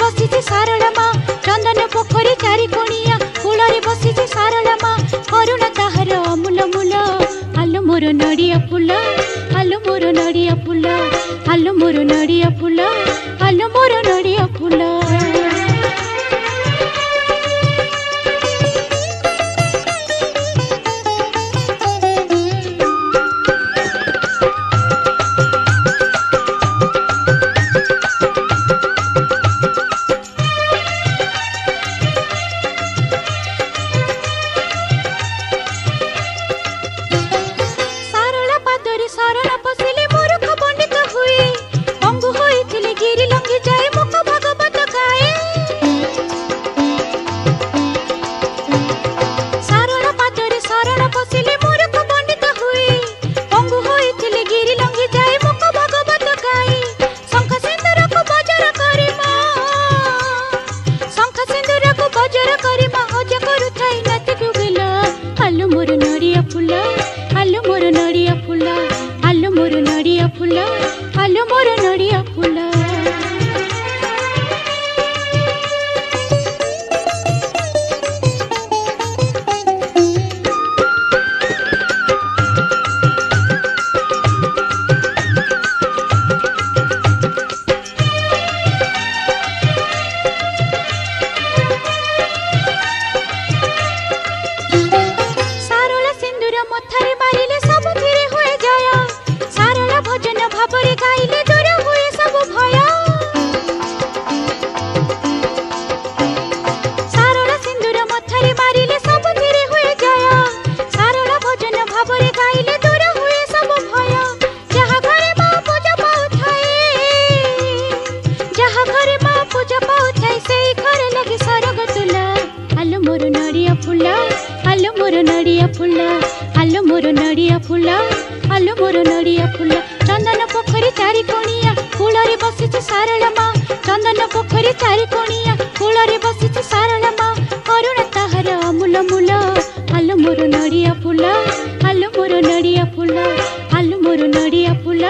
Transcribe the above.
बसी सारला माँ चंदन पोखरी चारि कोणिया कूल बसी सारला माँ करुणा ताहार अमूल मूल आलो मोर नड़िया फूल आलो मोर नड़िया फूल आलो मोर नड़िया फूल आलो मोर नड़िया फूल। आलो मोर नड़िया फूल आलो मोर नड़िया फूल चंदन पोखरी चारि कोणिया कूल बसी सारला माँ चंदन पोखरी चारि कोणिया कूल बसी सारला माँ करुणा ताहार अमूल मूल आलो मोर नड़िया फूल आलो मोर नड़िया फूल आलो मोर नड़िया फूल।